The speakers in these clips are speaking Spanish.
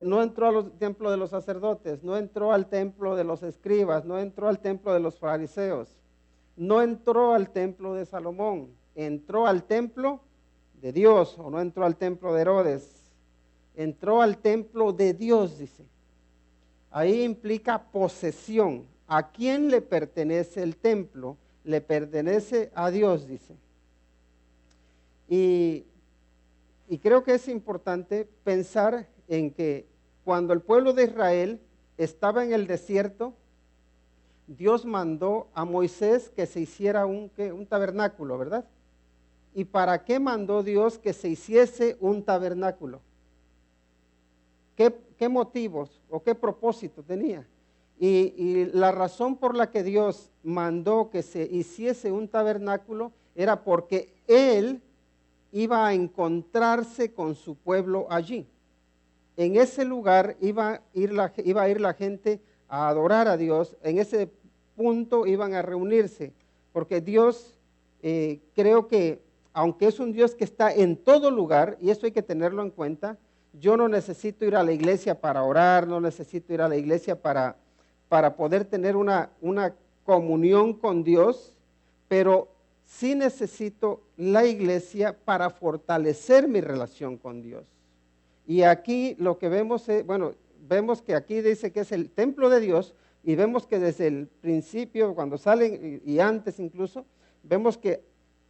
no entró al templo de los sacerdotes, no entró al templo de los escribas, no entró al templo de los fariseos, no entró al templo de Salomón, entró al templo de Dios, o no entró al templo de Herodes, entró al templo de Dios, dice. Ahí implica posesión. ¿A quién le pertenece el templo? Le pertenece a Dios, dice. Y creo que es importante pensar en que cuando el pueblo de Israel estaba en el desierto, Dios mandó a Moisés que se hiciera un tabernáculo, ¿verdad? ¿Y para qué mandó Dios que se hiciese un tabernáculo? ¿Qué motivos o qué propósito tenía? Y la razón por la que Dios mandó que se hiciese un tabernáculo era porque Él iba a encontrarse con su pueblo allí. En ese lugar iba a ir la gente a adorar a Dios. En ese punto iban a reunirse, porque Dios, creo que, aunque es un Dios que está en todo lugar, y eso hay que tenerlo en cuenta, yo no necesito ir a la iglesia para orar, no necesito ir a la iglesia para poder tener una comunión con Dios, pero sí necesito la iglesia para fortalecer mi relación con Dios. Y aquí lo que vemos es, vemos que aquí dice que es el templo de Dios, y vemos que desde el principio, cuando salen, y antes incluso, vemos que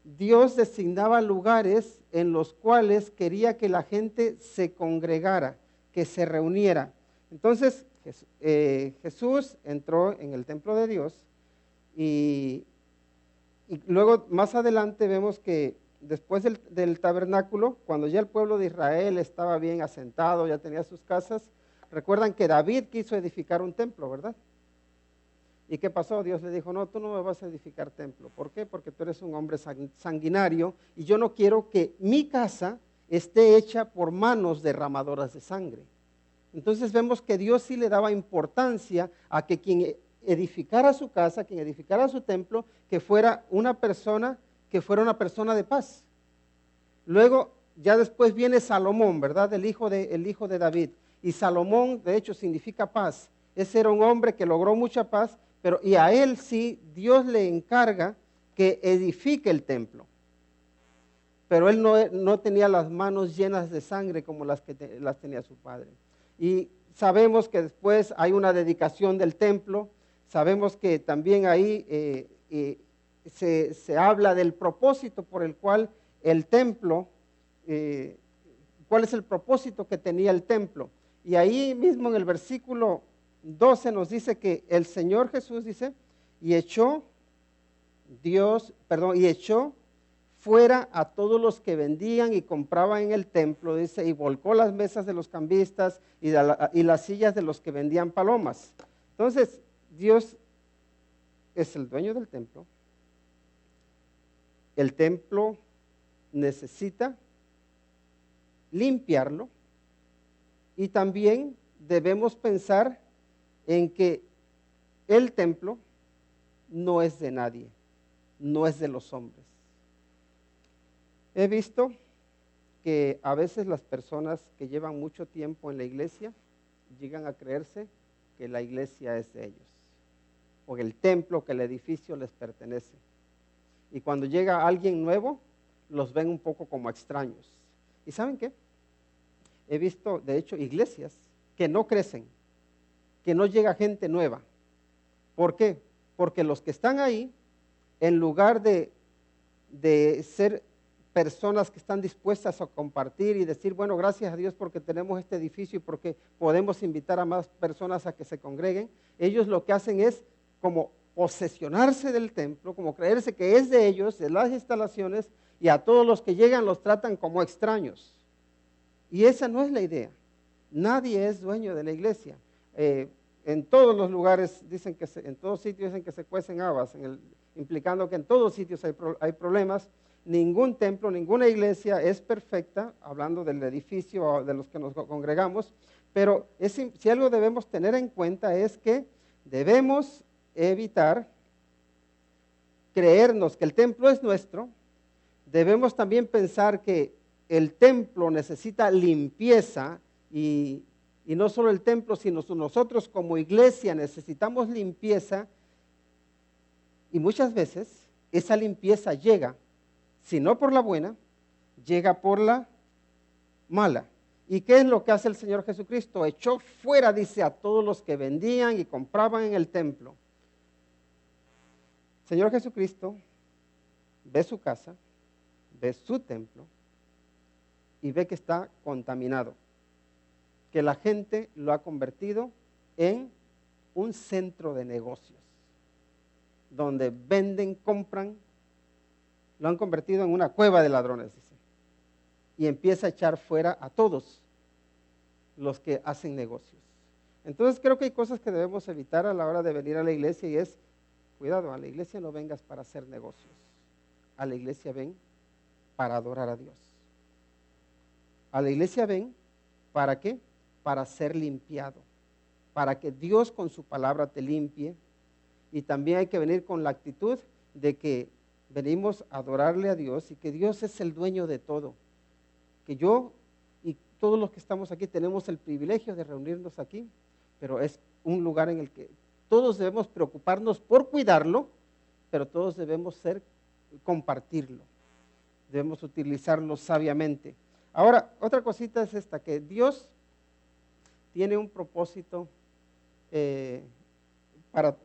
Dios designaba lugares en los cuales quería que la gente se congregara, que se reuniera. Entonces, Jesús entró en el templo de Dios, y luego más adelante vemos que después del tabernáculo, cuando ya el pueblo de Israel estaba bien asentado, ya tenía sus casas, recuerdan que David quiso edificar un templo, ¿verdad? ¿Y qué pasó? Dios le dijo, no, tú no me vas a edificar templo. ¿Por qué? Porque tú eres un hombre sanguinario y yo no quiero que mi casa esté hecha por manos derramadoras de sangre. Entonces vemos que Dios sí le daba importancia a que quien edificara su casa, quien edificara su templo, que fuera una persona de paz. Luego, ya después viene Salomón, ¿verdad? El hijo de David. Y Salomón, de hecho, significa paz. Ese era un hombre que logró mucha paz, y a él sí Dios le encarga que edifique el templo. Pero él no tenía las manos llenas de sangre como las tenía su padre. Y sabemos que después hay una dedicación del templo. Sabemos que también ahí se habla del propósito por el cual el templo, cuál es el propósito que tenía el templo. Y ahí mismo en el versículo 12 nos dice que el Señor Jesús dice, y echó fuera a todos los que vendían y compraban en el templo, dice, y volcó las mesas de los cambistas y las sillas de los que vendían palomas. Entonces, Dios es el dueño del templo. El templo necesita limpiarlo, y también debemos pensar en que el templo no es de nadie, no es de los hombres. He visto que a veces las personas que llevan mucho tiempo en la iglesia llegan a creerse que la iglesia es de ellos, o que el templo, que el edificio les pertenece. Y cuando llega alguien nuevo, los ven un poco como extraños. ¿Y saben qué? He visto, de hecho, iglesias que no crecen, que no llega gente nueva. ¿Por qué? Porque los que están ahí, en lugar de ser personas que están dispuestas a compartir y decir, bueno, gracias a Dios porque tenemos este edificio y porque podemos invitar a más personas a que se congreguen, ellos lo que hacen es como posesionarse del templo, como creerse que es de ellos, de las instalaciones, y a todos los que llegan los tratan como extraños. Y esa no es la idea. Nadie es dueño de la iglesia. En todos los lugares dicen que en todos sitios dicen que se cuecen habas, implicando que en todos sitios hay problemas. Ningún templo, ninguna iglesia es perfecta, hablando del edificio de los que nos congregamos, pero si algo debemos tener en cuenta es que debemos evitar creernos que el templo es nuestro. Debemos también pensar que el templo necesita limpieza y Y no solo el templo, sino nosotros como iglesia necesitamos limpieza. Y muchas veces esa limpieza llega, si no por la buena, llega por la mala. ¿Y qué es lo que hace el Señor Jesucristo? Echó fuera, dice, a todos los que vendían y compraban en el templo. Señor Jesucristo ve su casa, ve su templo y ve que está contaminado, que la gente lo ha convertido en un centro de negocios, donde venden, compran, lo han convertido en una cueva de ladrones, dice, y empieza a echar fuera a todos los que hacen negocios. Entonces creo que hay cosas que debemos evitar a la hora de venir a la iglesia y es, cuidado, a la iglesia no vengas para hacer negocios, a la iglesia ven para adorar a Dios. A la iglesia ven, ¿para qué? Para ser limpiado, para que Dios con su palabra te limpie. Y también hay que venir con la actitud de que venimos a adorarle a Dios y que Dios es el dueño de todo. Que yo y todos los que estamos aquí tenemos el privilegio de reunirnos aquí, pero es un lugar en el que todos debemos preocuparnos por cuidarlo, pero todos debemos compartirlo. Debemos utilizarlo sabiamente. Ahora, otra cosita es esta, que Dios tiene un propósito para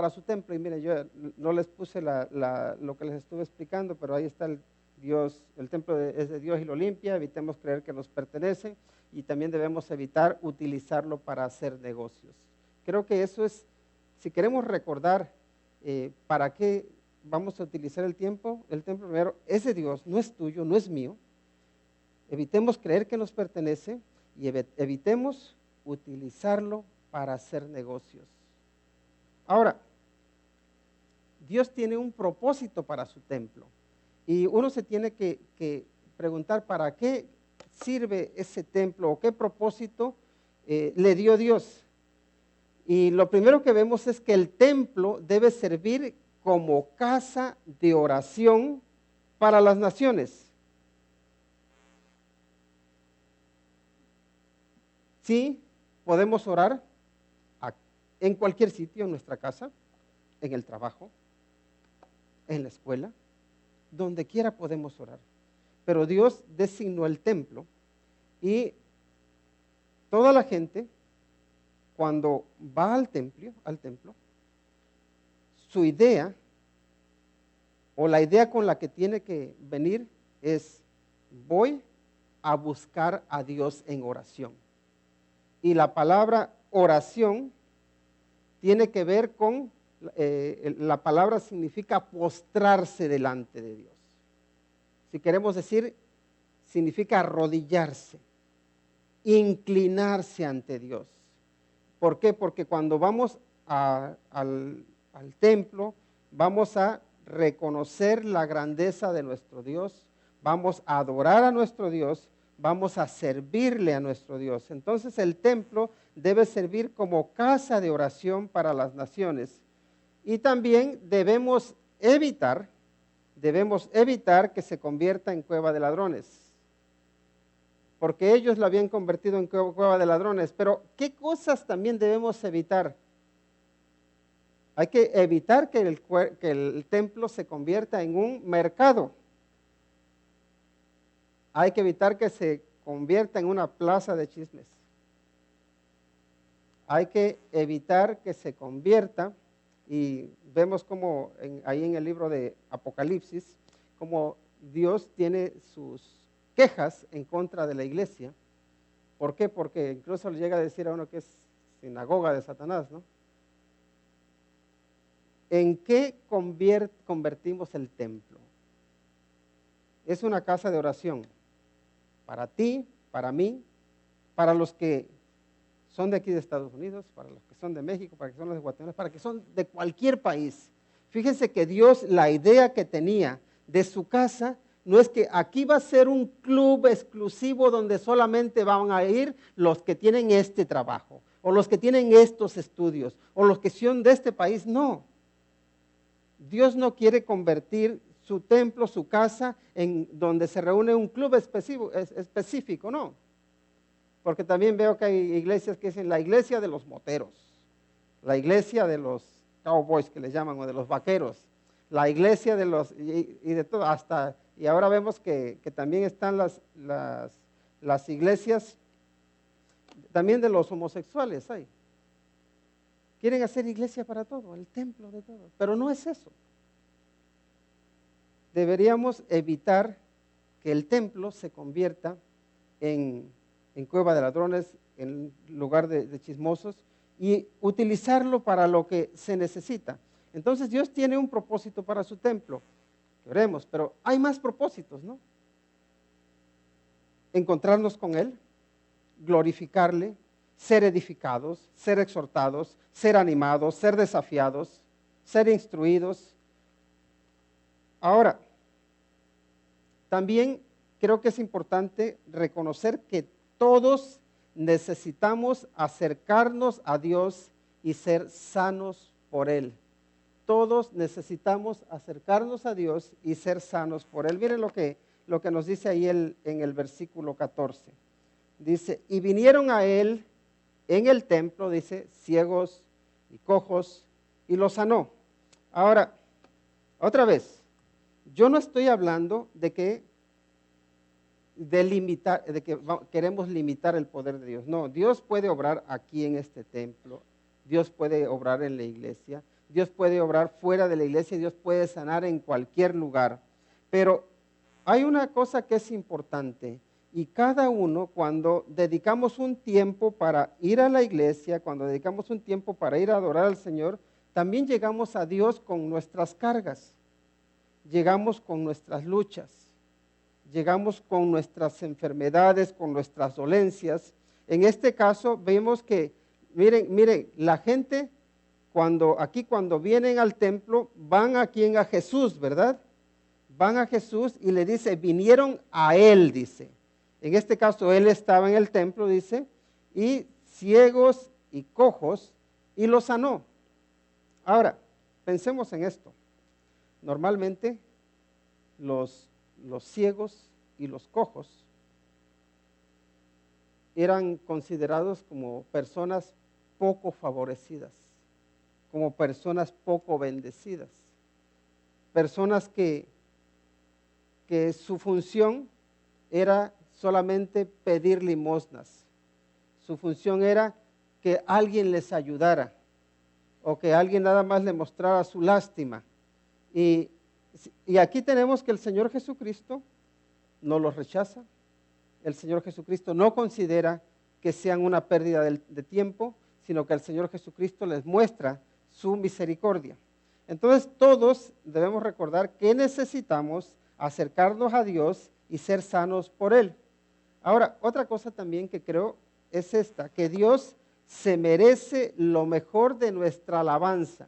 su templo. Y miren, yo no les puse lo que les estuve explicando, pero ahí está el templo es de Dios y lo limpia. Evitemos creer que nos pertenece y también debemos evitar utilizarlo para hacer negocios. Creo que eso es, si queremos recordar para qué vamos a utilizar el templo primero, es de Dios, no es tuyo, no es mío. Evitemos creer que nos pertenece y evitemos utilizarlo para hacer negocios. Ahora, Dios tiene un propósito para su templo y uno se tiene que preguntar para qué sirve ese templo o qué propósito le dio Dios. Y lo primero que vemos es que el templo debe servir como casa de oración para las naciones. Sí, podemos orar en cualquier sitio, en nuestra casa, en el trabajo, en la escuela, donde quiera podemos orar. Pero Dios designó el templo y toda la gente, cuando va al templo, su idea o la idea con la que tiene que venir es: voy a buscar a Dios en oración. Y la palabra oración tiene que ver con, la palabra significa postrarse delante de Dios. Si queremos decir, significa arrodillarse, inclinarse ante Dios. ¿Por qué? Porque cuando vamos al templo, vamos a reconocer la grandeza de nuestro Dios, vamos a adorar a nuestro Dios, vamos a servirle a nuestro Dios. Entonces el templo debe servir como casa de oración para las naciones. Y también debemos evitar que se convierta en cueva de ladrones, porque ellos lo habían convertido en cueva de ladrones. Pero ¿qué cosas también debemos evitar? Hay que evitar que el templo se convierta en un mercado. Hay que evitar que se convierta en una plaza de chismes. Hay que evitar que se convierta, y vemos como ahí en el libro de Apocalipsis, como Dios tiene sus quejas en contra de la iglesia. ¿Por qué? Porque incluso le llega a decir a uno que es sinagoga de Satanás, ¿no? ¿En qué convertimos el templo? Es una casa de oración para ti, para mí, para los que son de aquí de Estados Unidos, para los que son de México, para los que son de Guatemala, para los que son de cualquier país. Fíjense que Dios, la idea que tenía de su casa, no es que aquí va a ser un club exclusivo donde solamente van a ir los que tienen este trabajo, o los que tienen estos estudios, o los que son de este país. No. Dios no quiere convertir su templo, su casa, en donde se reúne un club específico, no. porque también veo que hay iglesias que dicen la iglesia de los moteros, la iglesia de los cowboys que les llaman, o de los vaqueros, la iglesia de los, y de todo, hasta, y ahora vemos que también están las iglesias también de los homosexuales hay. Quieren hacer iglesia para todo, el templo de todo, pero no es eso. Deberíamos evitar que el templo se convierta en cueva de ladrones, en lugar de chismosos, y utilizarlo para lo que se necesita. Entonces Dios tiene un propósito para su templo, que oremos, pero hay más propósitos, ¿no? Encontrarnos con Él, glorificarle, ser edificados, ser exhortados, ser animados, ser desafiados, ser instruidos. Ahora, también creo que es importante reconocer que todos necesitamos acercarnos a Dios y ser sanos por Él. Todos necesitamos acercarnos a Dios y ser sanos por Él. Miren lo que nos dice ahí en el versículo 14. Dice, y vinieron a Él en el templo, dice, ciegos y cojos, y los sanó. Ahora, otra vez, yo no estoy hablando de que queremos limitar el poder de Dios. No, Dios puede obrar aquí en este templo, Dios puede obrar en la iglesia, Dios puede obrar fuera de la iglesia, Dios puede sanar en cualquier lugar. Pero hay una cosa que es importante, y cada uno, cuando dedicamos un tiempo para ir a la iglesia, cuando dedicamos un tiempo para ir a adorar al Señor, también llegamos a Dios con nuestras cargas, llegamos con nuestras luchas, llegamos con nuestras enfermedades, con nuestras dolencias. En este caso vemos que, miren, la gente cuando vienen al templo, van a quien, a Jesús, ¿verdad? Van a Jesús y le dice, vinieron a Él, dice. En este caso, Él estaba en el templo, dice, y ciegos y cojos, y los sanó. Ahora, pensemos en esto. Normalmente, los ciegos y los cojos eran considerados como personas poco favorecidas, como personas poco bendecidas, personas que su función era solamente pedir limosnas, su función era que alguien les ayudara o que alguien nada más le mostrara su lástima. Y aquí tenemos que el Señor Jesucristo no los rechaza, el Señor Jesucristo no considera que sean una pérdida de tiempo, sino que el Señor Jesucristo les muestra su misericordia. Entonces todos debemos recordar que necesitamos acercarnos a Dios y ser sanos por Él. Ahora, otra cosa también que creo es esta, que Dios se merece lo mejor de nuestra alabanza.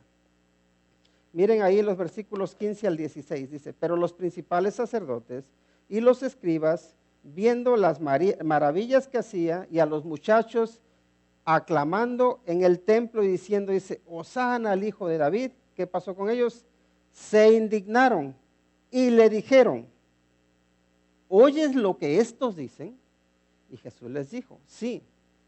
Miren ahí en los versículos 15 al 16, dice, pero los principales sacerdotes y los escribas, viendo las maravillas que hacía y a los muchachos aclamando en el templo y diciendo, dice, Hosana al Hijo de David, ¿qué pasó con ellos? Se indignaron y le dijeron, ¿oyes lo que estos dicen? Y Jesús les dijo, sí,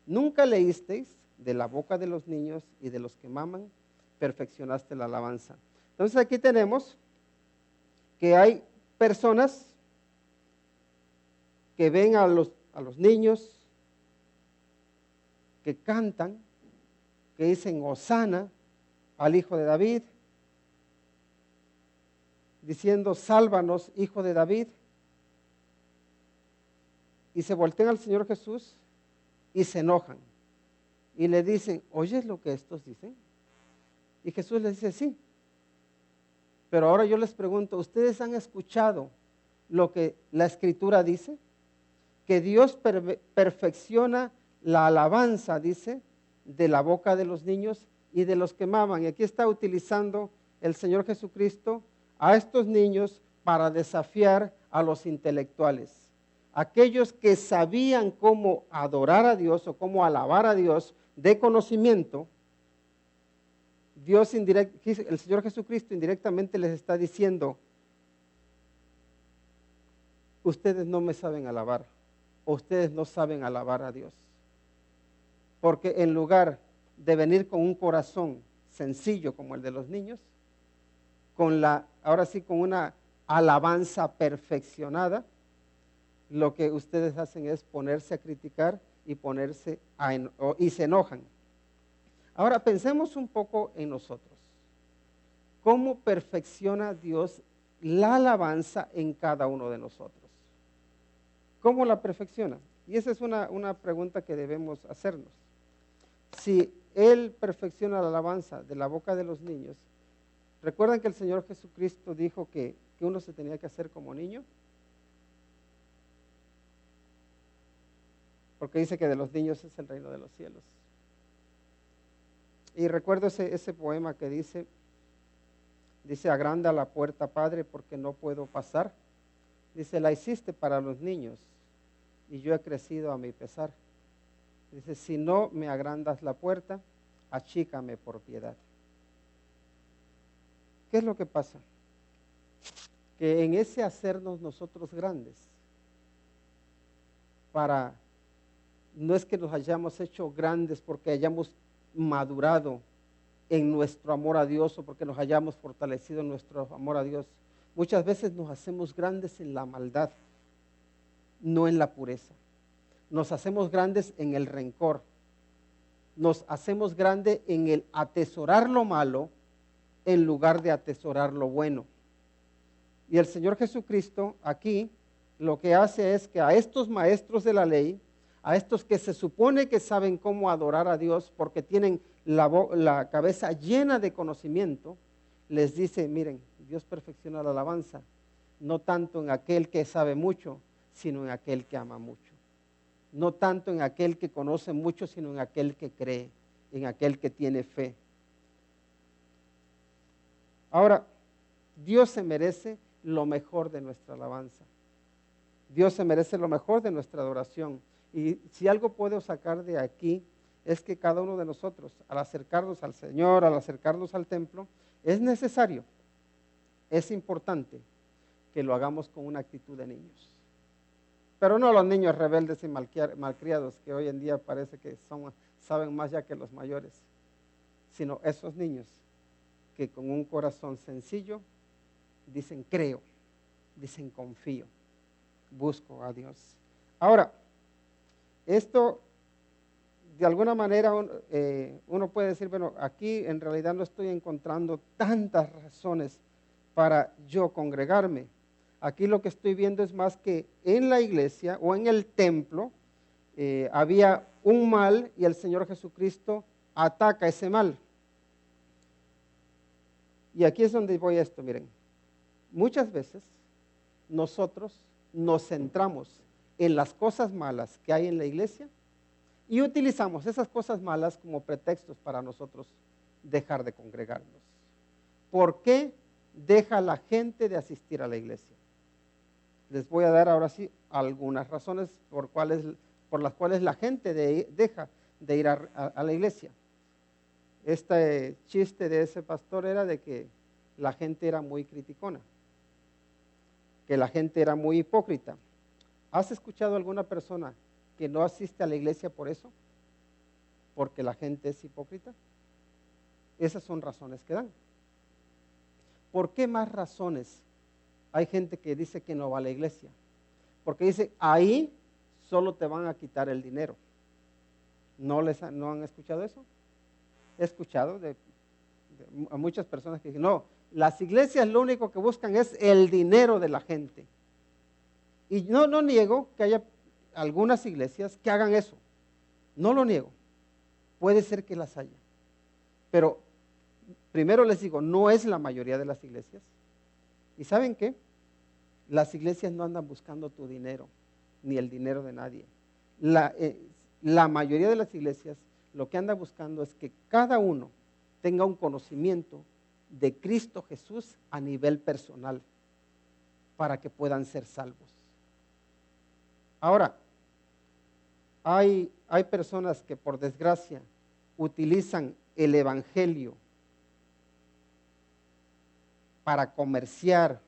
¿nunca leísteis de la boca de los niños y de los que maman, perfeccionaste la alabanza? Entonces aquí tenemos que hay personas que ven a los niños, que cantan, que dicen Hosana al Hijo de David, diciendo sálvanos, Hijo de David, y se voltean al Señor Jesús y se enojan y le dicen, ¿oyes lo que estos dicen? Y Jesús les dice, sí, pero ahora yo les pregunto, ¿ustedes han escuchado lo que la Escritura dice? Que Dios perfecciona la alabanza, dice, de la boca de los niños y de los que maman. Y aquí está utilizando el Señor Jesucristo a estos niños para desafiar a los intelectuales. Aquellos que sabían cómo adorar a Dios o cómo alabar a Dios de conocimiento, el Señor Jesucristo indirectamente les está diciendo, ustedes no me saben alabar, o ustedes no saben alabar a Dios. Porque en lugar de venir con un corazón sencillo como el de los niños, ahora sí con una alabanza perfeccionada, lo que ustedes hacen es ponerse a criticar y y se enojan. Ahora pensemos un poco en nosotros. ¿Cómo perfecciona Dios la alabanza en cada uno de nosotros? ¿Cómo la perfecciona? Y esa es una pregunta que debemos hacernos. Si Él perfecciona la alabanza de la boca de los niños, ¿recuerdan que el Señor Jesucristo dijo que uno se tenía que hacer como niño? Porque dice que de los niños es el reino de los cielos. Y recuerdo ese poema que dice, agranda la puerta, Padre, porque no puedo pasar. Dice, la hiciste para los niños y yo he crecido a mi pesar. Dice, si no me agrandas la puerta, achícame por piedad. ¿Qué es lo que pasa? Que en ese hacernos nosotros grandes, no es que nos hayamos hecho grandes porque hayamos madurado en nuestro amor a Dios o porque nos hayamos fortalecido en nuestro amor a Dios. Muchas veces nos hacemos grandes en la maldad, no en la pureza. Nos hacemos grandes en el rencor. Nos hacemos grandes en el atesorar lo malo en lugar de atesorar lo bueno. Y el Señor Jesucristo aquí lo que hace es que a estos maestros de la ley, a estos que se supone que saben cómo adorar a Dios porque tienen la cabeza llena de conocimiento, les dice, miren, Dios perfecciona la alabanza, no tanto en aquel que sabe mucho, sino en aquel que ama mucho. No tanto en aquel que conoce mucho, sino en aquel que cree, en aquel que tiene fe. Ahora, Dios se merece lo mejor de nuestra alabanza. Dios se merece lo mejor de nuestra adoración. Y si algo puedo sacar de aquí, es que cada uno de nosotros, al acercarnos al Señor, al acercarnos al templo, es necesario, es importante que lo hagamos con una actitud de niños. Pero no los niños rebeldes y malcriados, que hoy en día parece que saben más ya que los mayores, sino esos niños que con un corazón sencillo dicen creo, dicen confío, busco a Dios. Ahora, esto de alguna manera uno puede decir, bueno, aquí en realidad no estoy encontrando tantas razones para yo congregarme. Aquí lo que estoy viendo es más que en la iglesia o en el templo había un mal y el Señor Jesucristo ataca ese mal. Y aquí es donde voy a esto, miren. Muchas veces nosotros nos centramos en las cosas malas que hay en la iglesia y utilizamos esas cosas malas como pretextos para nosotros dejar de congregarnos. ¿Por qué deja la gente de asistir a la iglesia? Les voy a dar ahora sí algunas razones por las cuales la gente deja de ir a la iglesia. Este chiste de ese pastor era de que la gente era muy criticona, que la gente era muy hipócrita. ¿Has escuchado alguna persona que no asiste a la iglesia por eso? Porque la gente es hipócrita. Esas son razones que dan. ¿Por qué más razones hay gente que dice que no va a la iglesia? Porque dice, ahí solo te van a quitar el dinero. ¿No han escuchado eso? He escuchado a muchas personas que dicen, no, las iglesias lo único que buscan es el dinero de la gente. Y no niego que haya algunas iglesias que hagan eso. No lo niego. Puede ser que las haya. Pero primero les digo, no es la mayoría de las iglesias. ¿Y saben qué? Las iglesias no andan buscando tu dinero, ni el dinero de nadie. La mayoría de las iglesias lo que anda buscando es que cada uno tenga un conocimiento de Cristo Jesús a nivel personal para que puedan ser salvos. Ahora, hay personas que por desgracia utilizan el evangelio para comerciar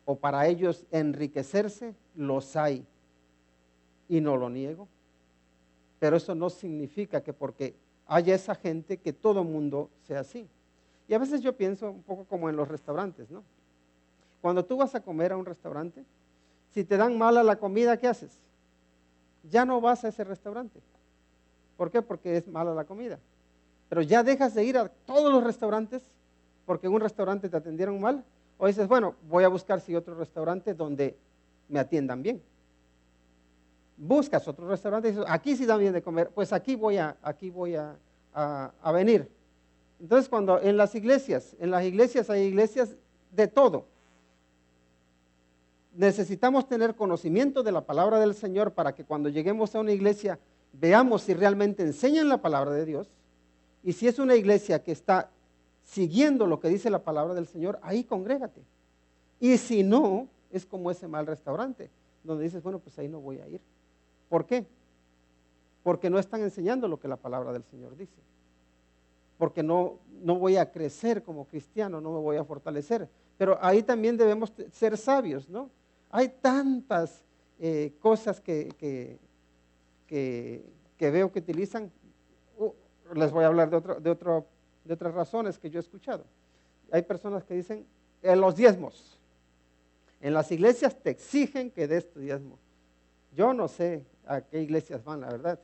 o para ellos enriquecerse, los hay, y no lo niego. pero eso no significa que porque haya esa gente que todo mundo sea así. Y a veces yo pienso un poco como en los restaurantes, ¿no? Cuando tú vas a comer a un restaurante, si te dan mala la comida, ¿qué haces? Ya no vas a ese restaurante. ¿Por qué? Porque es mala la comida. Pero ya dejas de ir a todos los restaurantes porque en un restaurante te atendieron mal. O dices, bueno, voy a buscar si otro restaurante donde me atiendan bien. Buscas otro restaurante y dices, aquí sí dan bien de comer, pues aquí voy a venir. Entonces, cuando en las iglesias hay iglesias de todo. Necesitamos tener conocimiento de la palabra del Señor para que cuando lleguemos a una iglesia veamos si realmente enseñan la palabra de Dios. Y si es una iglesia que está siguiendo lo que dice la palabra del Señor, ahí congrégate. Y si no, es como ese mal restaurante, donde dices, bueno, pues ahí no voy a ir. ¿Por qué? Porque no están enseñando lo que la palabra del Señor dice. Porque no voy a crecer como cristiano, no me voy a fortalecer. Pero ahí también debemos ser sabios, ¿no? Hay tantas cosas que veo que utilizan. Les voy a hablar de otras razones que yo he escuchado. Hay personas que dicen, los diezmos. En las iglesias te exigen que des tu diezmo. Yo no sé a qué iglesias van, la verdad.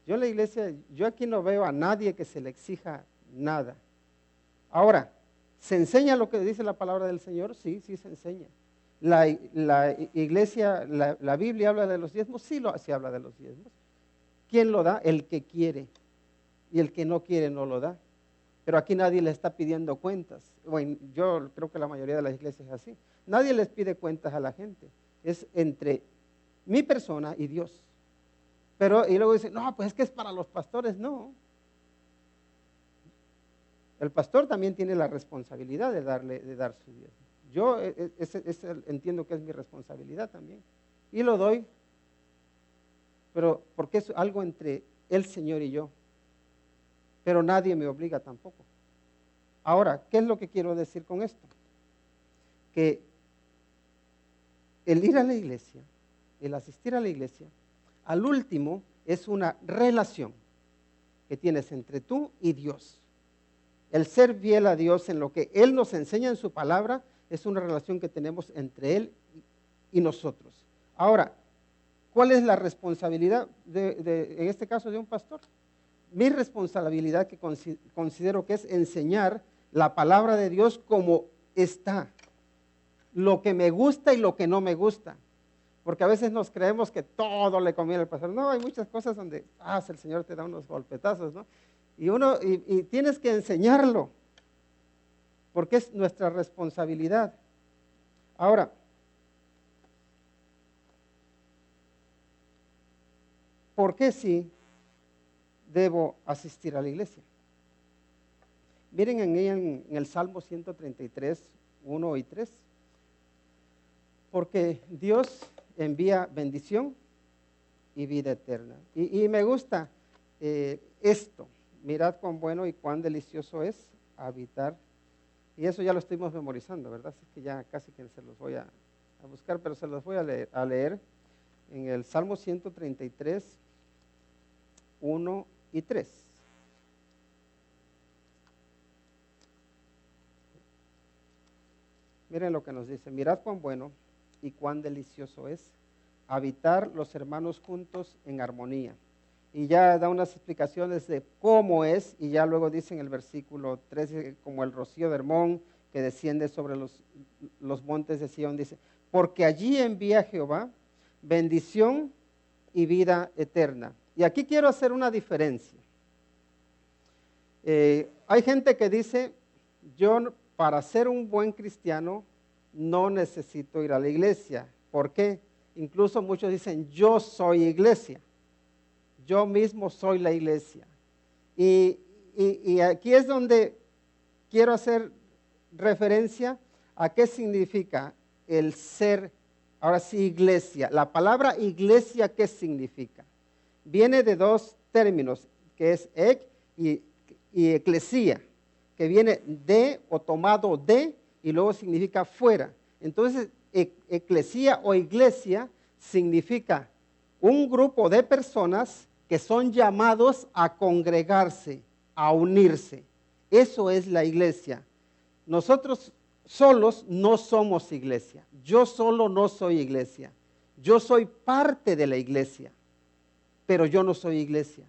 Yo aquí no veo a nadie que se le exija nada. Ahora, ¿se enseña lo que dice la palabra del Señor? Sí, sí se enseña. La iglesia, la Biblia habla de los diezmos, sí habla de los diezmos. ¿Quién lo da? El que quiere. Y el que no quiere no lo da. Pero aquí nadie le está pidiendo cuentas. Bueno, yo creo que la mayoría de las iglesias es así. Nadie les pide cuentas a la gente. Es entre mi persona y Dios. Pero, y luego dicen, no, pues es que es para los pastores. No. El pastor también tiene la responsabilidad de dar su diezmo. Yo entiendo que es mi responsabilidad también. Y lo doy. Pero porque es algo entre el Señor y yo. Pero nadie me obliga tampoco. Ahora, ¿qué es lo que quiero decir con esto? Que el ir a la iglesia, el asistir a la iglesia, al último es una relación que tienes entre tú y Dios. El ser fiel a Dios en lo que Él nos enseña en su palabra es una relación que tenemos entre Él y nosotros. Ahora, ¿cuál es la responsabilidad en este caso de un pastor? Mi responsabilidad que considero que es enseñar la palabra de Dios como está, lo que me gusta y lo que no me gusta, porque a veces nos creemos que todo le conviene al pastor. No, hay muchas cosas donde el Señor te da unos golpetazos, ¿no? Y tienes que enseñarlo, porque es nuestra responsabilidad. Ahora, ¿por qué sí debo asistir a la iglesia? Miren en el Salmo 133, 1 y 3. Porque Dios envía bendición y vida eterna. Y me gusta esto. Mirad cuán bueno y cuán delicioso es habitar. Y eso ya lo estuvimos memorizando, ¿verdad? Así que ya casi que se los voy a buscar, pero se los voy a leer en el Salmo 133, 1 y 3. Miren lo que nos dice. Mirad cuán bueno y cuán delicioso es habitar los hermanos juntos en armonía. Y ya da unas explicaciones de cómo es, y ya luego dice en el versículo 13, como el rocío de Hermón que desciende sobre los montes de Sión, dice, porque allí envía Jehová bendición y vida eterna. Y aquí quiero hacer una diferencia. Hay gente que dice, yo para ser un buen cristiano no necesito ir a la iglesia. ¿Por qué? Incluso muchos dicen, yo soy iglesia. Yo mismo soy la iglesia. Y aquí es donde quiero hacer referencia a qué significa el ser, ahora sí, iglesia. La palabra iglesia, ¿qué significa? Viene de dos términos, que es ek y eclesía, que viene de o tomado de y luego significa fuera. Entonces, eclesía o iglesia significa un grupo de personas que que son llamados a congregarse, a unirse. Eso es la iglesia. Nosotros solos no somos iglesia. Yo solo no soy iglesia. Yo soy parte de la iglesia, pero yo no soy iglesia.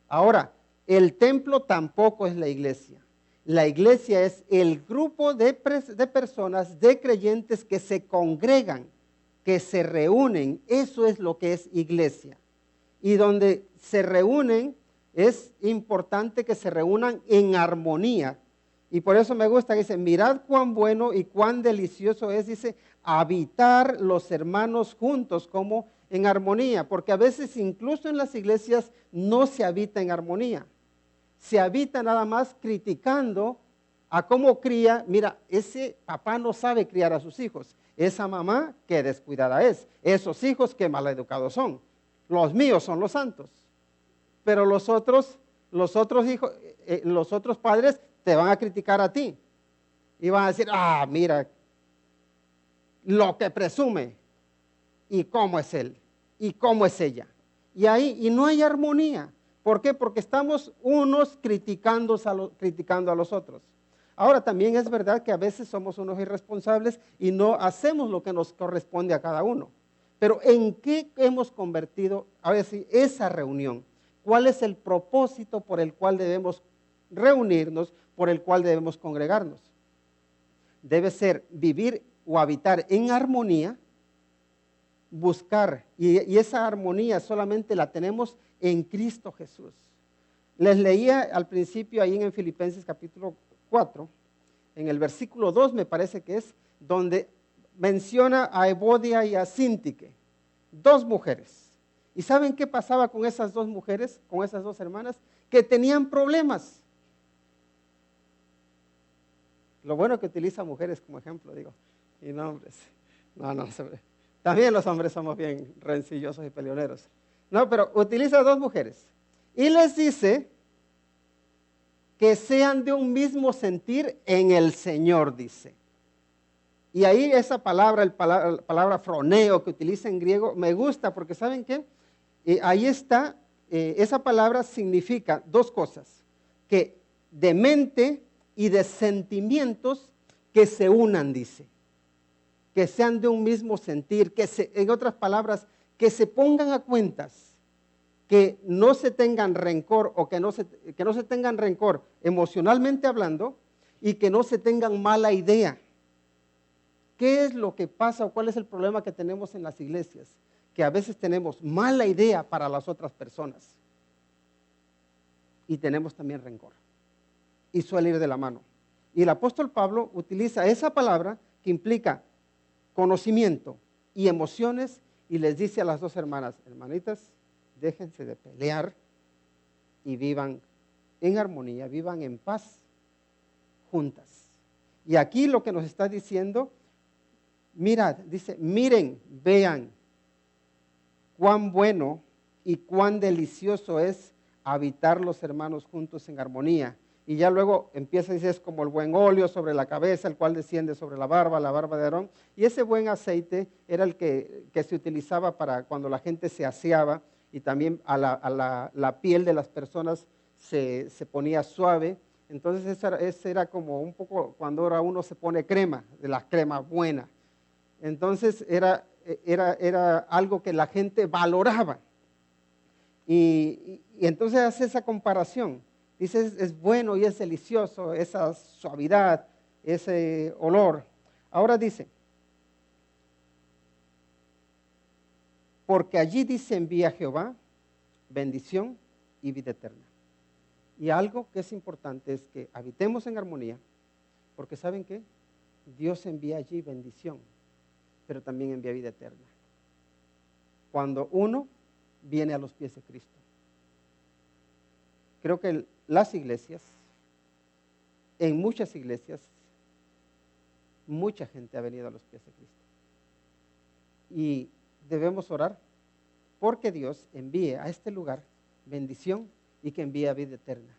Ahora, el templo tampoco es la iglesia. La iglesia es el grupo de personas, de creyentes que se congregan, que se reúnen. Eso es lo que es iglesia. Y donde se reúnen, es importante que se reúnan en armonía. Y por eso me gusta, dice, mirad cuán bueno y cuán delicioso es, dice, habitar los hermanos juntos como en armonía. Porque a veces incluso en las iglesias no se habita en armonía. Se habita nada más criticando a cómo cría. Mira, ese papá no sabe criar a sus hijos. Esa mamá, qué descuidada es. Esos hijos, qué maleducados son. Los míos son los santos. Pero los otros hijos, los otros padres te van a criticar a ti. Y van a decir, mira, lo que presume. Y cómo es él. Y cómo es ella. Y no hay armonía. ¿Por qué? Porque estamos unos criticando a los otros. Ahora, también es verdad que a veces somos unos irresponsables y no hacemos lo que nos corresponde a cada uno. Pero ¿en qué hemos convertido, ahora sí, esa reunión? ¿Cuál es el propósito por el cual debemos reunirnos, por el cual debemos congregarnos? Debe ser vivir o habitar en armonía, buscar, y esa armonía solamente la tenemos en Cristo Jesús. Les leía al principio ahí en Filipenses capítulo 4, en el versículo 2 me parece que es, donde menciona a Evodia y a Síntique, dos mujeres. ¿Y saben qué pasaba con esas dos mujeres, con esas dos hermanas? Que tenían problemas. Lo bueno que utiliza mujeres como ejemplo, digo, y no hombres. No, también los hombres somos bien rencillosos y peleoneros. No, pero utiliza dos mujeres. Y les dice que sean de un mismo sentir en el Señor, dice. Y ahí esa palabra, la palabra froneo que utiliza en griego, me gusta porque ¿saben qué? Ahí está, esa palabra significa dos cosas, que de mente y de sentimientos que se unan, dice. Que sean de un mismo sentir, en otras palabras, que se pongan a cuentas, que no se tengan rencor o que no se tengan rencor emocionalmente hablando y que no se tengan mala idea. ¿Qué es lo que pasa o cuál es el problema que tenemos en las iglesias? Que a veces tenemos mala idea para las otras personas y tenemos también rencor y suele ir de la mano. Y el apóstol Pablo utiliza esa palabra que implica conocimiento y emociones y les dice a las dos hermanas, hermanitas, déjense de pelear y vivan en armonía, vivan en paz juntas. Y aquí lo que nos está diciendo, mirad, dice, miren, vean cuán bueno y cuán delicioso es habitar los hermanos juntos en armonía. Y ya luego empieza a decir, es como el buen óleo sobre la cabeza, el cual desciende sobre la barba de Aarón. Y ese buen aceite era el que se utilizaba para cuando la gente se aseaba y también a la piel de las personas se ponía suave. Entonces ese era como un poco cuando ahora uno se pone crema, de la crema buena. Entonces era algo que la gente valoraba. Y entonces hace esa comparación. Dice, es bueno y es delicioso, esa suavidad, ese olor. Ahora dice, porque allí dice envía Jehová bendición y vida eterna. Y algo que es importante es que habitemos en armonía, porque ¿saben qué? Dios envía allí bendición, pero también envía vida eterna. Cuando uno viene a los pies de Cristo. Creo que las iglesias, en muchas iglesias, mucha gente ha venido a los pies de Cristo. Y debemos orar porque Dios envíe a este lugar bendición y que envíe vida eterna.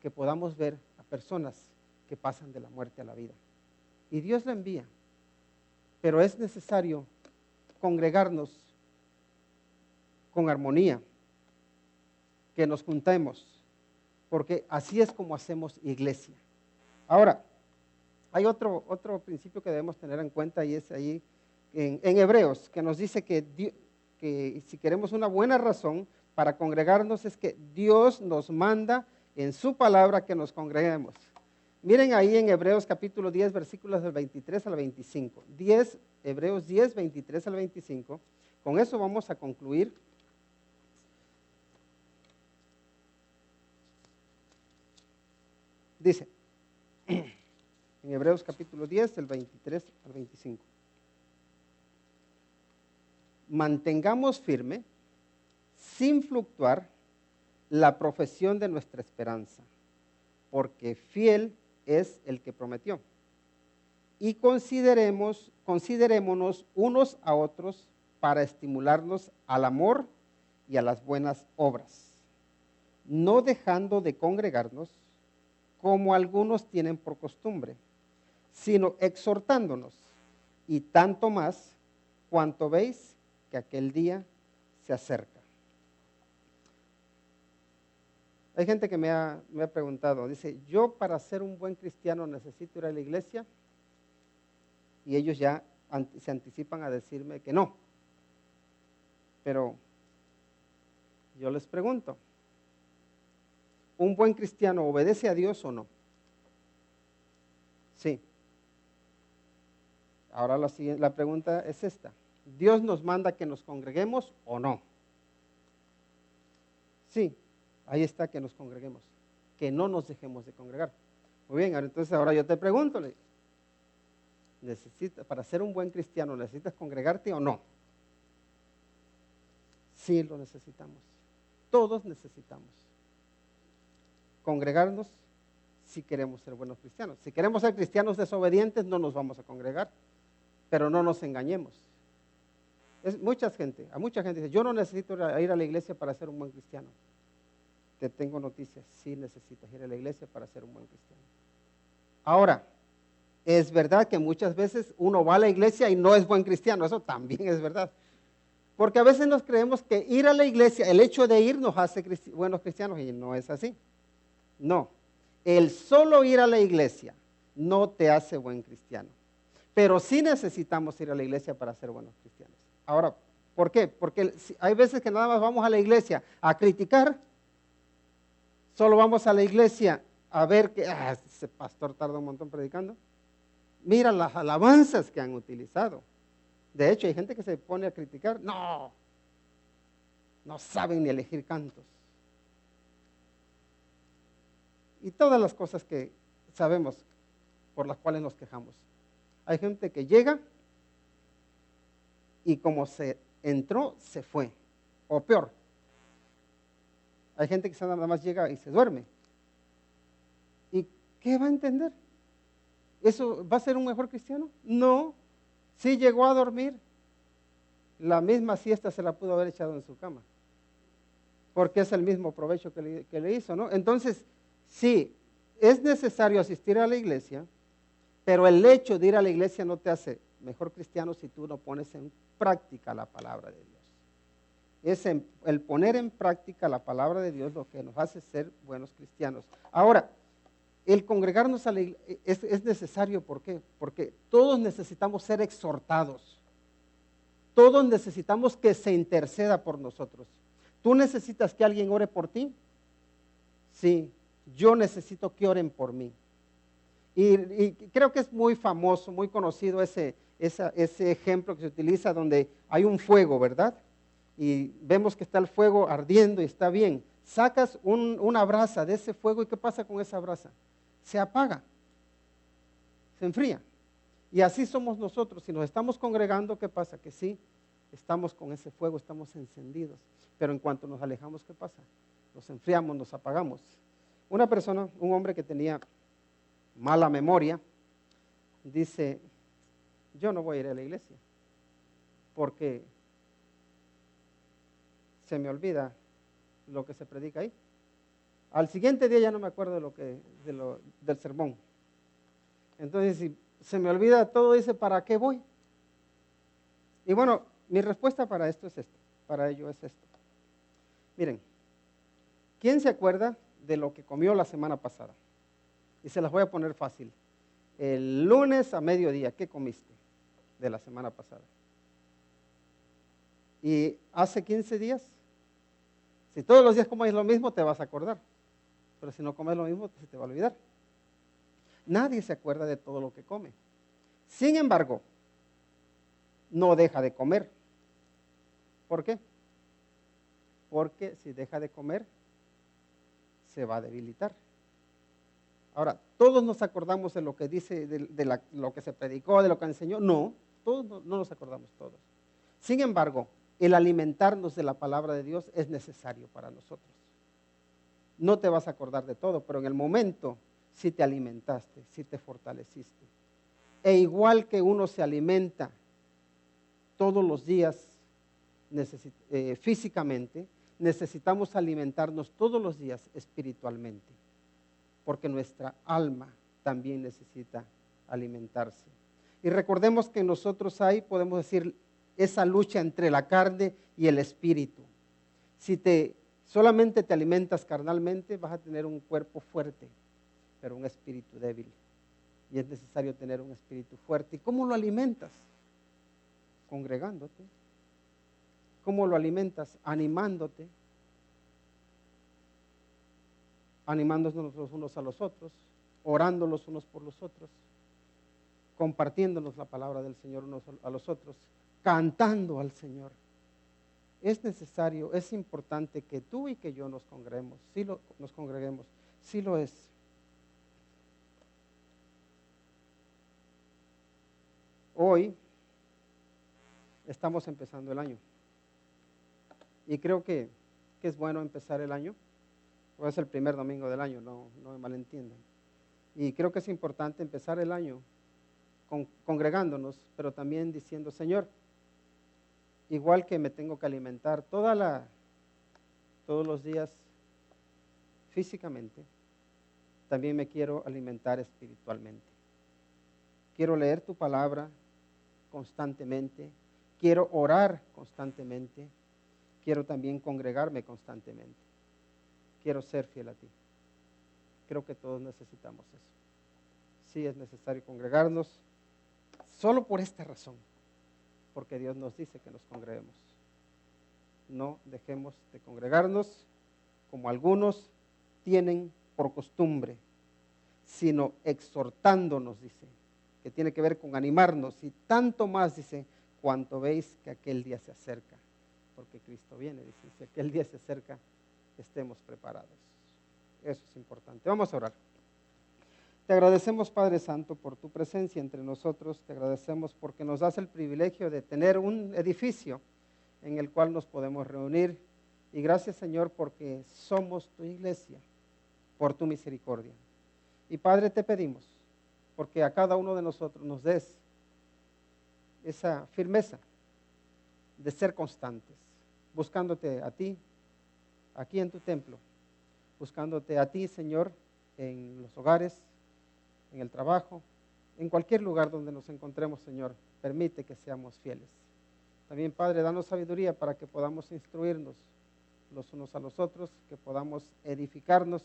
Que podamos ver a personas que pasan de la muerte a la vida. Y Dios la envía. Pero es necesario congregarnos con armonía. que nos juntemos, porque así es como hacemos iglesia. Ahora, hay otro principio que debemos tener en cuenta y es ahí en Hebreos, que nos dice que si queremos una buena razón para congregarnos es que Dios nos manda en su palabra que nos congreguemos. Miren ahí en Hebreos capítulo 10, versículos del 23 al 25. Hebreos 10, 23 al 25. Con eso vamos a concluir. Dice, en Hebreos capítulo 10, del 23 al 25. Mantengamos firme, sin fluctuar, la profesión de nuestra esperanza, porque fiel es el que prometió. Y considerémonos unos a otros para estimularnos al amor y a las buenas obras, no dejando de congregarnos como algunos tienen por costumbre, sino exhortándonos, y tanto más cuanto veis que aquel día se acerca. Hay gente que me ha preguntado, dice, yo para ser un buen cristiano necesito ir a la iglesia, y ellos ya se anticipan a decirme que no. Pero yo les pregunto, ¿un buen cristiano obedece a Dios o no? Sí. Ahora la pregunta es esta, ¿Dios nos manda que nos congreguemos o no? Sí, ahí está, que nos congreguemos, que no nos dejemos de congregar. Muy bien, entonces ahora yo te pregunto, para ser un buen cristiano, ¿necesitas congregarte o no? Sí, lo necesitamos. Todos necesitamos congregarnos si queremos ser buenos cristianos. Si queremos ser cristianos desobedientes, no nos vamos a congregar, pero no nos engañemos. A mucha gente dice, yo no necesito ir a la iglesia para ser un buen cristiano. Te tengo noticias, sí necesitas ir a la iglesia para ser un buen cristiano. Ahora, es verdad que muchas veces uno va a la iglesia y no es buen cristiano, eso también es verdad. Porque a veces nos creemos que ir a la iglesia, el hecho de ir nos hace buenos cristianos, y no es así. No, el solo ir a la iglesia no te hace buen cristiano. Pero sí necesitamos ir a la iglesia para ser buenos cristianos. Ahora, ¿por qué? Porque hay veces que nada más vamos a la iglesia a criticar, solo vamos a la iglesia a ver que ese pastor tarda un montón predicando. Mira las alabanzas que han utilizado. De hecho, hay gente que se pone a criticar. No saben ni elegir cantos. Y todas las cosas que sabemos por las cuales nos quejamos. Hay gente que llega y como se entró, se fue. O peor, hay gente que nada más llega y se duerme. ¿Y qué va a entender? ¿Eso va a ser un mejor cristiano? No. Sí llegó a dormir, la misma siesta se la pudo haber echado en su cama, porque es el mismo provecho que le hizo, ¿no? Entonces, sí, es necesario asistir a la iglesia, pero el hecho de ir a la iglesia no te hace mejor cristiano si tú no pones en práctica la palabra de Dios. Es el poner en práctica la palabra de Dios lo que nos hace ser buenos cristianos. Ahora, el congregarnos a la iglesia es necesario, ¿por qué? Porque todos necesitamos ser exhortados. Todos necesitamos que se interceda por nosotros. ¿Tú necesitas que alguien ore por ti? Sí, yo necesito que oren por mí. Y creo que es muy famoso, muy conocido ese ejemplo que se utiliza donde hay un fuego, ¿verdad? Y vemos que está el fuego ardiendo y está bien. Sacas una brasa de ese fuego y ¿qué pasa con esa brasa? Se apaga, se enfría. Y así somos nosotros. Si nos estamos congregando, ¿qué pasa? Que sí, estamos con ese fuego, estamos encendidos. Pero en cuanto nos alejamos, ¿qué pasa? Nos enfriamos, nos apagamos. Una persona, un hombre que tenía mala memoria, dice, yo no voy a ir a la iglesia porque se me olvida lo que se predica ahí. Al siguiente día ya no me acuerdo del sermón. Entonces, si se me olvida todo, dice, ¿para qué voy? Y bueno, mi respuesta para esto es esta, para ello es esto. Miren, ¿Quién se acuerda de lo que comió la semana pasada? Y se las voy a poner fácil. El lunes a mediodía, ¿qué comiste de la semana pasada? Y hace 15 días, si todos los días comes lo mismo, te vas a acordar. Pero si no comes lo mismo, se te va a olvidar. Nadie se acuerda de todo lo que come. Sin embargo, no deja de comer. ¿Por qué? Porque si deja de comer, se va a debilitar. Ahora, ¿todos nos acordamos de lo que dice, lo que se predicó, de lo que enseñó? No, todos no nos acordamos todos. Sin embargo, el alimentarnos de la palabra de Dios es necesario para nosotros. No te vas a acordar de todo, pero en el momento sí te alimentaste, sí te fortaleciste. E igual que uno se alimenta todos los días físicamente, necesitamos alimentarnos todos los días espiritualmente, porque nuestra alma también necesita alimentarse. Y recordemos que nosotros podemos decir, esa lucha entre la carne y el espíritu. Si solamente te alimentas carnalmente, vas a tener un cuerpo fuerte, pero un espíritu débil. Y es necesario tener un espíritu fuerte. ¿Y cómo lo alimentas? Congregándote. ¿Cómo lo alimentas? Animándote. Animándonos los unos a los otros, orando los unos por los otros, compartiéndonos la palabra del Señor unos a los otros, cantando al Señor. Es necesario, es importante que tú y que yo nos congreguemos, sí lo es. Hoy estamos empezando el año y creo que es bueno empezar el año. Es el primer domingo del año, no me malentiendan. Y creo que es importante empezar el año congregándonos, pero también diciendo, Señor, igual que me tengo que alimentar todos los días físicamente, también me quiero alimentar espiritualmente. Quiero leer tu palabra constantemente, quiero orar constantemente, quiero también congregarme constantemente. Quiero ser fiel a ti. Creo que todos necesitamos eso. Sí es necesario congregarnos solo por esta razón, porque Dios nos dice que nos congreguemos. No dejemos de congregarnos como algunos tienen por costumbre, sino exhortándonos, dice, que tiene que ver con animarnos, y tanto más, dice, cuanto veis que aquel día se acerca, porque Cristo viene, dice, si aquel día se acerca, estemos preparados. Eso es importante. Vamos a orar. Te agradecemos, Padre Santo, por tu presencia entre nosotros. Te agradecemos porque nos das el privilegio de tener un edificio en el cual nos podemos reunir. Y gracias, Señor, porque somos tu iglesia, por tu misericordia. Y Padre, te pedimos, porque a cada uno de nosotros nos des esa firmeza de ser constantes, buscándote a ti, aquí en tu templo, buscándote a ti, Señor, en los hogares, en el trabajo, en cualquier lugar donde nos encontremos, Señor, permite que seamos fieles. También, Padre, danos sabiduría para que podamos instruirnos los unos a los otros, que podamos edificarnos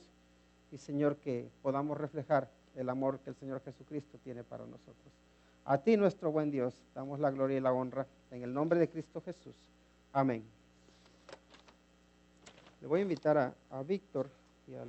y, Señor, que podamos reflejar el amor que el Señor Jesucristo tiene para nosotros. A ti, nuestro buen Dios, damos la gloria y la honra en el nombre de Cristo Jesús. Amén. Le voy a invitar a Víctor y a